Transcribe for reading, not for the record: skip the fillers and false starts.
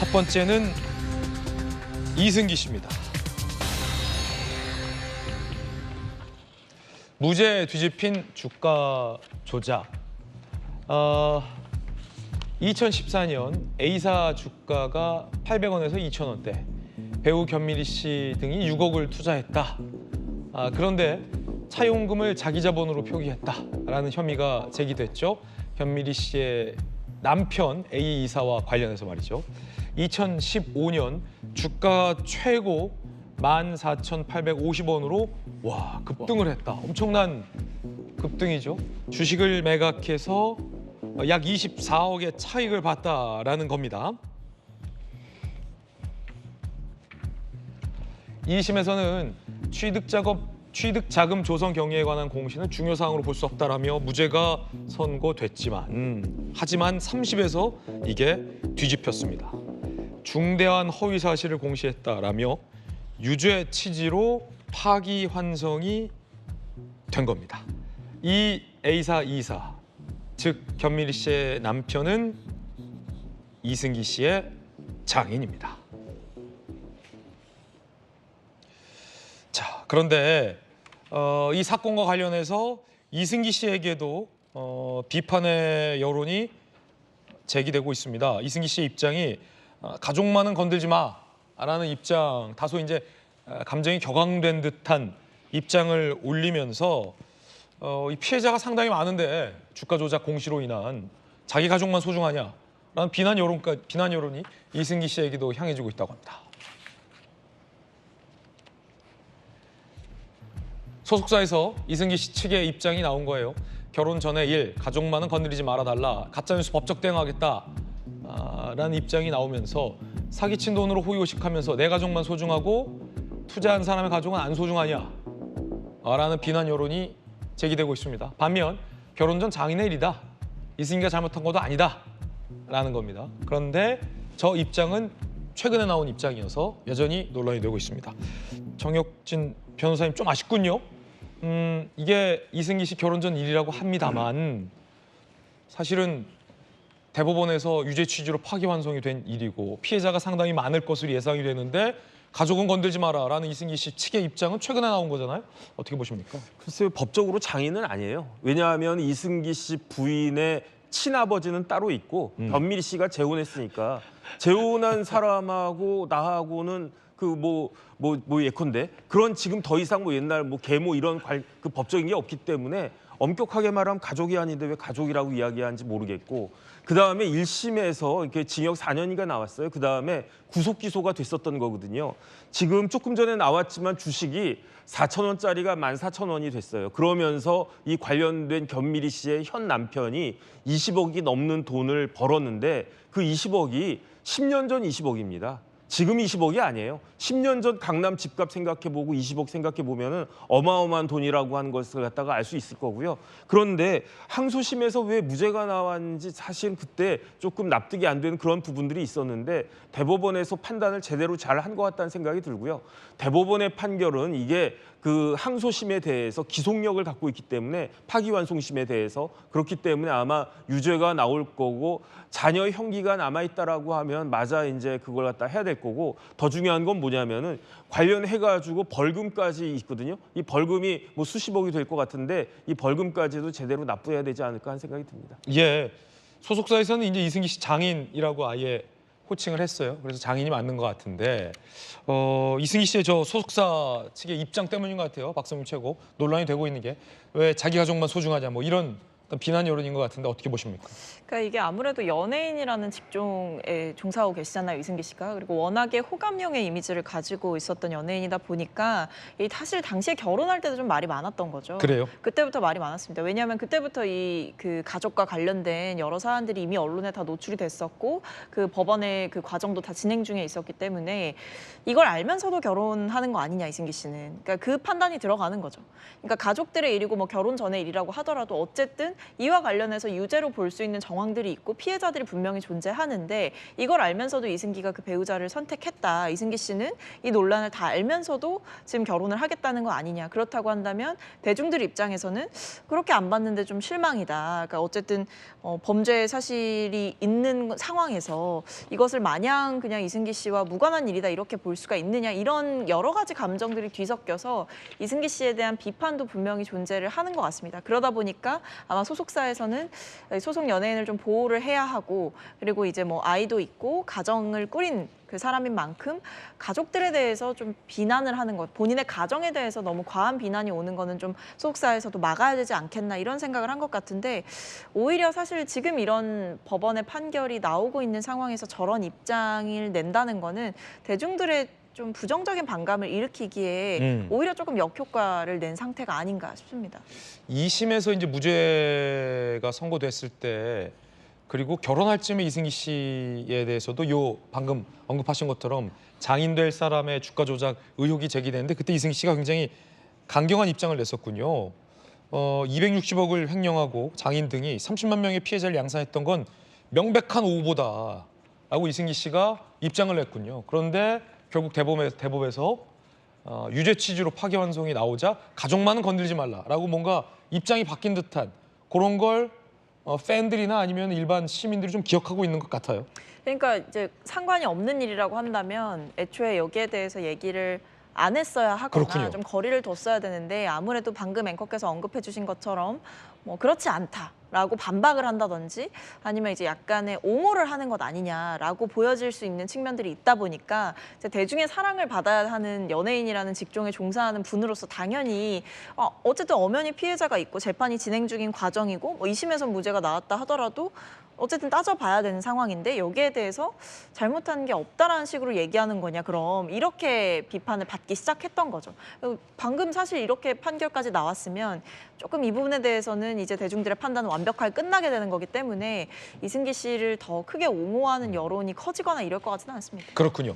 첫 번째는 이승기 씨입니다. 무죄 뒤집힌 주가 조작. 2014년 A사 주가가 800원에서 2,000원대, 배우 견미리 씨 등이 6억을 투자했다. 그런데 차용금을 자기 자본으로 표기했다라는 혐의가 제기됐죠. 견미리 씨의 남편 A 이사와 관련해서 말이죠. 2015년 주가 최고 14,850원으로 급등을 했다. 엄청난 급등이죠. 주식을 매각해서 약 24억의 차익을 봤다라는 겁니다. 2심에서는 취득자금 조성 경위에 관한 공시는 중요 사항으로 볼 수 없다라며 무죄가 선고됐지만 하지만 3심에서 이게 뒤집혔습니다. 중대한 허위 사실을 공시했다라며 유죄 취지로 파기환송이 된 겁니다. 이 A사 2사, 즉 견미리 씨의 남편은 이승기 씨의 장인입니다. 자, 그런데 이 사건과 관련해서 이승기 씨에게도 비판의 여론이 제기되고 있습니다. 이승기 씨의 입장이 가족만은 건들지 마라는 입장, 다소 이제 감정이 격앙된 듯한 입장을 올리면서 이 피해자가 상당히 많은데 주가 조작 공시로 인한 자기 가족만 소중하냐라는 비난 여론이 이승기 씨에게도 향해지고 있다고 합니다. 소속사에서 이승기 씨 측의 입장이 나온 거예요. 결혼 전에 일, 가족만은 건드리지 말아달라, 가짜뉴스 법적 대응하겠다 라는 입장이 나오면서 사기친 돈으로 호의호식하면서 내 가족만 소중하고 투자한 사람의 가족은 안 소중하냐 라는 비난 여론이 제기되고 있습니다. 반면 결혼 전 장인의 일이다, 이승기가 잘못한 것도 아니다 라는 겁니다. 그런데 저 입장은 최근에 나온 입장이어서 여전히 논란이 되고 있습니다. 정혁진 변호사님, 좀 아쉽군요. 이게 이승기 씨 결혼 전 일이라고 합니다만 사실은 대법원에서 유죄 취지로 파기환송이 된 일이고 피해자가 상당히 많을 것으로 예상이 되는데 가족은 건들지 마라라는 이승기 씨 측의 입장은 최근에 나온 거잖아요. 어떻게 보십니까? 글쎄요, 법적으로 장인은 아니에요. 왜냐하면 이승기 씨 부인의 친아버지는 따로 있고 견미리 씨가 재혼했으니까 재혼한 사람하고 나하고는 예컨대 그런 지금 더 이상 옛날 계모 이런 그 법적인 게 없기 때문에 엄격하게 말하면 가족이 아닌데 왜 가족이라고 이야기하는지 모르겠고, 그 다음에 1심에서 이렇게 징역 4년이가 나왔어요. 그 다음에 구속 기소가 됐었던 거거든요. 지금 조금 전에 나왔지만 주식이 4,000원짜리가 14,000원이 됐어요. 그러면서 이 관련된 견미리 씨의 현 남편이 20억이 넘는 돈을 벌었는데 그 20억이 10년 전 20억입니다. 지금 20억이 아니에요. 10년 전 강남 집값 생각해보고 20억 생각해보면 어마어마한 돈이라고 하는 것을 갖다가 알 수 있을 거고요. 그런데 항소심에서 왜 무죄가 나왔는지 사실 그때 조금 납득이 안 되는 그런 부분들이 있었는데 대법원에서 판단을 제대로 잘 한 것 같다는 생각이 들고요. 대법원의 판결은 이게 그 항소심에 대해서 기속력을 갖고 있기 때문에 파기환송심에 대해서 그렇기 때문에 아마 유죄가 나올 거고 자녀 형기가 남아있다라고 하면 맞아 이제 그걸 갖다 해야 될 거고, 더 중요한 건 뭐냐면은 관련해가지고 벌금까지 있거든요. 이 벌금이 수십억이 될 것 같은데 이 벌금까지도 제대로 납부해야 되지 않을까 하는 생각이 듭니다. 예, 소속사에서는 이제 이승기 씨 장인이라고 아예 호칭을 했어요. 그래서 장인이 맞는 것 같은데 이승기 씨의 저 소속사 측의 입장 때문인 것 같아요. 박성민 최고 논란이 되고 있는 게 왜 자기 가족만 소중하냐 이런 어떤 비난 여론인 것 같은데 어떻게 보십니까? 그러니까 이게 아무래도 연예인이라는 직종에 종사하고 계시잖아요, 이승기 씨가. 그리고 워낙에 호감형의 이미지를 가지고 있었던 연예인이다 보니까 사실 당시에 결혼할 때도 좀 말이 많았던 거죠. 그래요? 그때부터 말이 많았습니다. 왜냐하면 그때부터 그 가족과 관련된 여러 사안들이 이미 언론에 다 노출이 됐었고 그 법원의 그 과정도 다 진행 중에 있었기 때문에 이걸 알면서도 결혼하는 거 아니냐, 이승기 씨는. 그러니까 그 판단이 들어가는 거죠. 그러니까 가족들의 일이고 결혼 전의 일이라고 하더라도 어쨌든 이와 관련해서 유죄로 볼 수 있는 정황들이 있고 피해자들이 분명히 존재하는데 이걸 알면서도 이승기가 그 배우자를 선택했다. 이승기 씨는 이 논란을 다 알면서도 지금 결혼을 하겠다는 거 아니냐. 그렇다고 한다면 대중들 입장에서는 그렇게 안 봤는데 좀 실망이다. 그러니까 어쨌든 범죄 사실이 있는 상황에서 이것을 마냥 그냥 이승기 씨와 무관한 일이다 이렇게 볼 수가 있느냐 이런 여러 가지 감정들이 뒤섞여서 이승기 씨에 대한 비판도 분명히 존재를 하는 것 같습니다. 그러다 보니까 아마 소속사에서는 소속 연예인을 좀 보호를 해야 하고 그리고 이제 뭐 아이도 있고 가정을 꾸린 그 사람인 만큼 가족들에 대해서 좀 비난을 하는 것, 본인의 가정에 대해서 너무 과한 비난이 오는 거는 좀 소속사에서도 막아야 되지 않겠나 이런 생각을 한 것 같은데 오히려 사실 지금 이런 법원의 판결이 나오고 있는 상황에서 저런 입장을 낸다는 거는 대중들의 좀 부정적인 반감을 일으키기에 오히려 조금 역효과를 낸 상태가 아닌가 싶습니다. 2심에서 이제 무죄가 선고됐을 때 그리고 결혼할 쯤에 이승기 씨에 대해서도 요 방금 언급하신 것처럼 장인 될 사람의 주가 조작 의혹이 제기됐는데 그때 이승기 씨가 굉장히 강경한 입장을 냈었군요. 260억을 횡령하고 장인 등이 30만 명의 피해자를 양산했던 건 명백한 오보다라고 이승기 씨가 입장을 냈군요. 그런데 결국 대법에서 유죄 취지로 파기환송이 나오자 가족만은 건들지 말라라고 뭔가 입장이 바뀐 듯한 그런 걸 팬들이나 아니면 일반 시민들이 좀 기억하고 있는 것 같아요. 그러니까 이제 상관이 없는 일이라고 한다면 애초에 여기에 대해서 얘기를 안 했어야 하거나 그렇군요. 좀 거리를 뒀어야 되는데 아무래도 방금 앵커께서 언급해 주신 것처럼 뭐 그렇지 않다라고 반박을 한다든지 아니면 이제 약간의 옹호를 하는 것 아니냐라고 보여질 수 있는 측면들이 있다 보니까 이제 대중의 사랑을 받아야 하는 연예인이라는 직종에 종사하는 분으로서 당연히 어쨌든 엄연히 피해자가 있고 재판이 진행 중인 과정이고 뭐 2심에서 무죄가 나왔다 하더라도 어쨌든 따져봐야 되는 상황인데 여기에 대해서 잘못한 게 없다라는 식으로 얘기하는 거냐 그럼 이렇게 비판을 받기 시작했던 거죠. 방금 사실 이렇게 판결까지 나왔으면 조금 이 부분에 대해서는 이제 대중들의 판단은 완벽하게 끝나게 되는 거기 때문에 이승기 씨를 더 크게 옹호하는 여론이 커지거나 이럴 것 같지는 않습니다. 그렇군요.